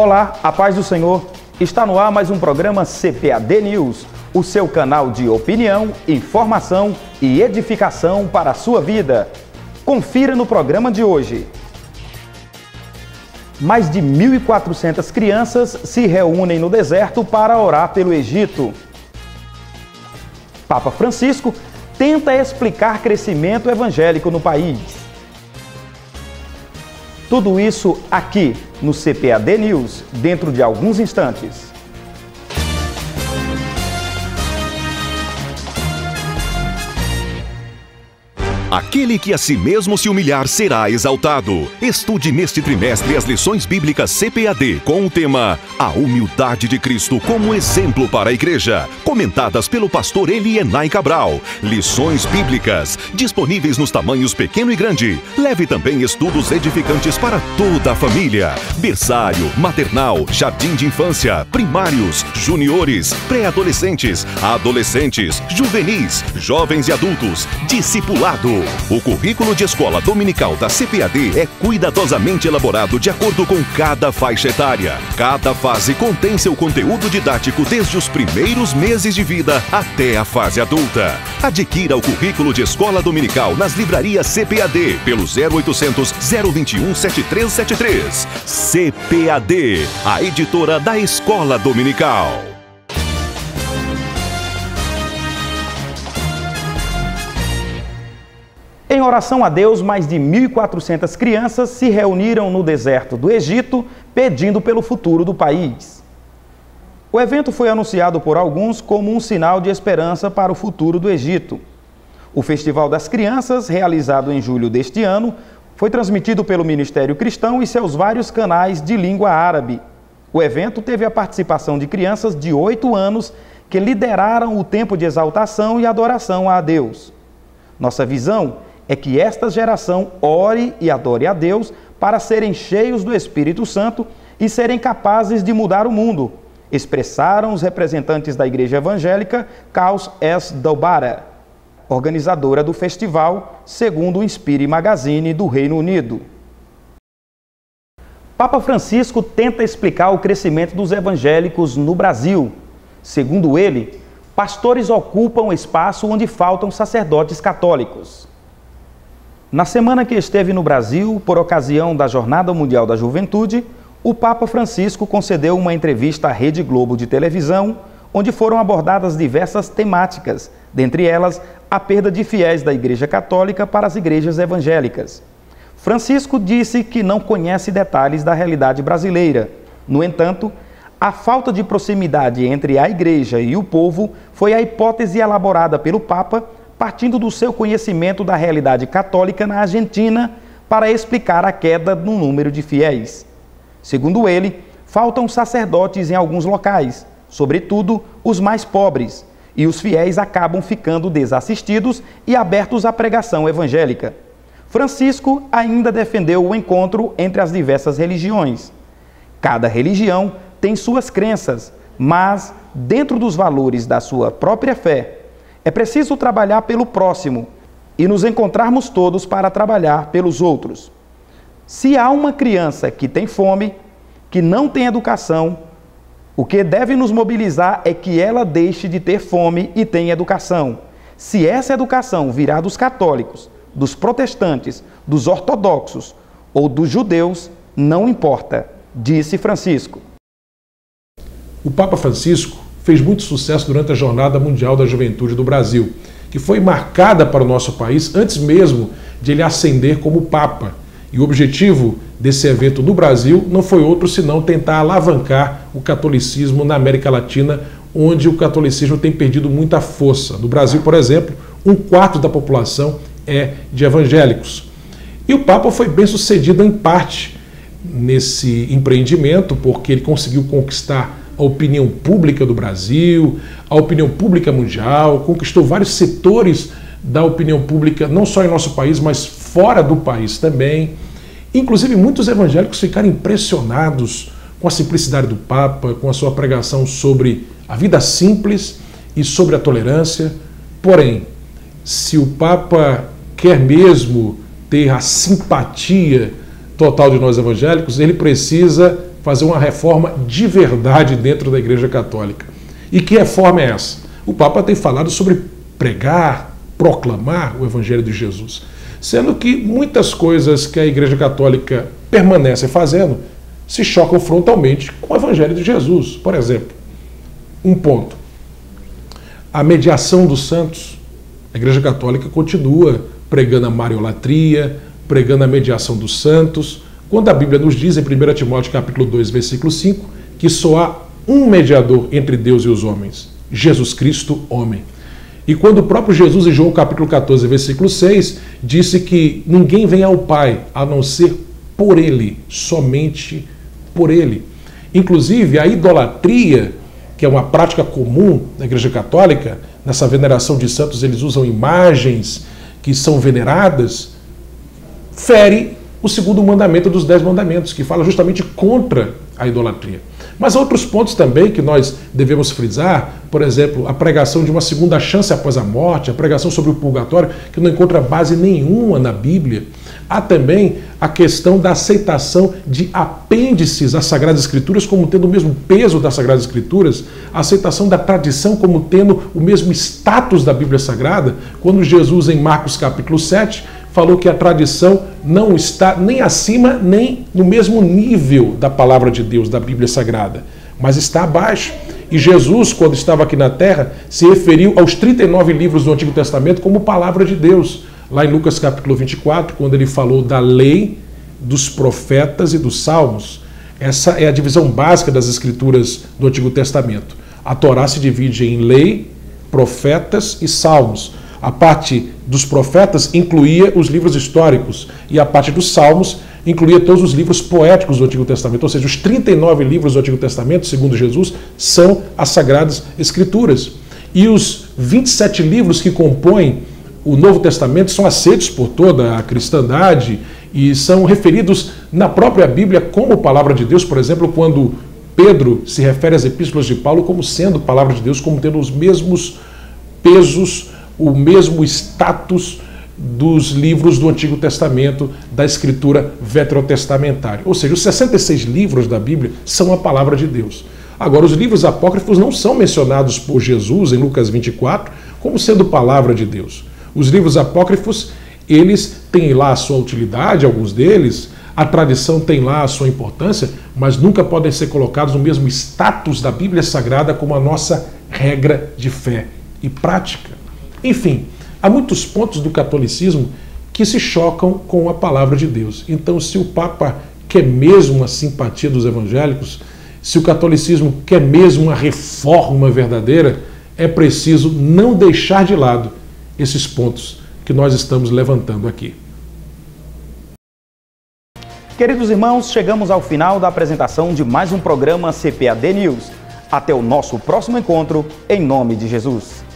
Olá, a paz do Senhor. Está no ar mais um programa CPAD News, o seu canal de opinião, informação e edificação para a sua vida. Confira no programa de hoje. Mais de 1.400 crianças se reúnem no deserto para orar pelo Egito. Papa Francisco tenta explicar crescimento evangélico no país. Tudo isso aqui no CPAD News, dentro de alguns instantes. Aquele que a si mesmo se humilhar será exaltado. Estude neste trimestre as lições bíblicas CPAD com o tema A Humildade de Cristo como exemplo para a Igreja, comentadas pelo pastor Elienay Cabral. Lições bíblicas, disponíveis nos tamanhos pequeno e grande. Leve também estudos edificantes para toda a família. Berçário, maternal, jardim de infância, primários, juniores, pré-adolescentes, adolescentes, juvenis, jovens e adultos, discipulado. O currículo de escola dominical da CPAD é cuidadosamente elaborado de acordo com cada faixa etária. Cada fase contém seu conteúdo didático desde os primeiros meses de vida até a fase adulta. Adquira o currículo de escola dominical nas livrarias CPAD pelo 0800 021 7373. CPAD, a editora da Escola Dominical. Em oração a Deus, mais de 1.400 crianças se reuniram no deserto do Egito, pedindo pelo futuro do país. O evento foi anunciado por alguns como um sinal de esperança para o futuro do Egito. O Festival das Crianças, realizado em julho deste ano, foi transmitido pelo Ministério Cristão e seus vários canais de língua árabe. O evento teve a participação de crianças de 8 anos que lideraram o tempo de exaltação e adoração a Deus. Nossa visão é que esta geração ore e adore a Deus para serem cheios do Espírito Santo e serem capazes de mudar o mundo, expressaram os representantes da Igreja Evangélica Caus Es Doubara, organizadora do festival, segundo o Inspire Magazine do Reino Unido. Papa Francisco tenta explicar o crescimento dos evangélicos no Brasil. Segundo ele, pastores ocupam espaço onde faltam sacerdotes católicos. Na semana que esteve no Brasil, por ocasião da Jornada Mundial da Juventude, o Papa Francisco concedeu uma entrevista à Rede Globo de televisão, onde foram abordadas diversas temáticas, dentre elas a perda de fiéis da Igreja Católica para as igrejas evangélicas. Francisco disse que não conhece detalhes da realidade brasileira. No entanto, a falta de proximidade entre a Igreja e o povo foi a hipótese elaborada pelo Papa, partindo do seu conhecimento da realidade católica na Argentina, para explicar a queda no número de fiéis. Segundo ele, faltam sacerdotes em alguns locais, sobretudo os mais pobres, e os fiéis acabam ficando desassistidos e abertos à pregação evangélica. Francisco ainda defendeu o encontro entre as diversas religiões. Cada religião tem suas crenças, mas, dentro dos valores da sua própria fé, é preciso trabalhar pelo próximo e nos encontrarmos todos para trabalhar pelos outros. Se há uma criança que tem fome, que não tem educação, o que deve nos mobilizar é que ela deixe de ter fome e tenha educação. Se essa educação virá dos católicos, dos protestantes, dos ortodoxos ou dos judeus, não importa, disse Francisco. O Papa Francisco fez muito sucesso durante a Jornada Mundial da Juventude do Brasil, que foi marcada para o nosso país antes mesmo de ele ascender como Papa. E o objetivo desse evento no Brasil não foi outro senão tentar alavancar o catolicismo na América Latina, onde o catolicismo tem perdido muita força. No Brasil, por exemplo, 1/4 da população é de evangélicos. E o Papa foi bem sucedido em parte nesse empreendimento, porque ele conseguiu conquistar a opinião pública do Brasil, a opinião pública mundial, conquistou vários setores da opinião pública, não só em nosso país, mas fora do país também. Inclusive, muitos evangélicos ficaram impressionados com a simplicidade do Papa, com a sua pregação sobre a vida simples e sobre a tolerância. Porém, se o Papa quer mesmo ter a simpatia total de nós evangélicos, ele precisa fazer uma reforma de verdade dentro da Igreja Católica. E que reforma é essa? O Papa tem falado sobre pregar, proclamar o Evangelho de Jesus, sendo que muitas coisas que a Igreja Católica permanece fazendo se chocam frontalmente com o Evangelho de Jesus. Por exemplo, um ponto: a mediação dos santos. A Igreja Católica continua pregando a mariolatria, pregando a mediação dos santos, quando a Bíblia nos diz em 1 Timóteo capítulo 2, versículo 5, que só há um mediador entre Deus e os homens, Jesus Cristo, homem. E quando o próprio Jesus, em João capítulo 14, versículo 6, disse que ninguém vem ao Pai a não ser por Ele, somente por Ele. Inclusive, a idolatria, que é uma prática comum na Igreja Católica, nessa veneração de santos eles usam imagens que são veneradas, fere o segundo mandamento dos 10 mandamentos, que fala justamente contra a idolatria. Mas há outros pontos também que nós devemos frisar, por exemplo, a pregação de uma segunda chance após a morte, a pregação sobre o purgatório, que não encontra base nenhuma na Bíblia. Há também a questão da aceitação de apêndices às Sagradas Escrituras como tendo o mesmo peso das Sagradas Escrituras, a aceitação da tradição como tendo o mesmo status da Bíblia Sagrada, quando Jesus, em Marcos capítulo 7, falou que a tradição não está nem acima nem no mesmo nível da palavra de Deus, da Bíblia Sagrada, mas está abaixo. E Jesus, quando estava aqui na terra, se referiu aos 39 livros do Antigo Testamento como palavra de Deus. Lá em Lucas capítulo 24, quando ele falou da lei, dos profetas e dos salmos. Essa é a divisão básica das escrituras do Antigo Testamento. A Torá se divide em lei, profetas e salmos. A parte dos profetas incluía os livros históricos e a parte dos salmos incluía todos os livros poéticos do Antigo Testamento. Ou seja, os 39 livros do Antigo Testamento, segundo Jesus, são as Sagradas Escrituras. E os 27 livros que compõem o Novo Testamento são aceitos por toda a cristandade e são referidos na própria Bíblia como palavra de Deus. Por exemplo, quando Pedro se refere às epístolas de Paulo como sendo palavra de Deus, como tendo os mesmos pesos, o mesmo status dos livros do Antigo Testamento, da escritura veterotestamentária. Ou seja, os 66 livros da Bíblia são a palavra de Deus. Agora, os livros apócrifos não são mencionados por Jesus em Lucas 24 como sendo palavra de Deus. Os livros apócrifos, eles têm lá a sua utilidade, alguns deles, a tradição tem lá a sua importância, mas nunca podem ser colocados no mesmo status da Bíblia Sagrada como a nossa regra de fé e prática. Enfim, há muitos pontos do catolicismo que se chocam com a palavra de Deus. Então, se o Papa quer mesmo a simpatia dos evangélicos, se o catolicismo quer mesmo uma reforma verdadeira, é preciso não deixar de lado esses pontos que nós estamos levantando aqui. Queridos irmãos, chegamos ao final da apresentação de mais um programa CPAD News. Até o nosso próximo encontro, em nome de Jesus.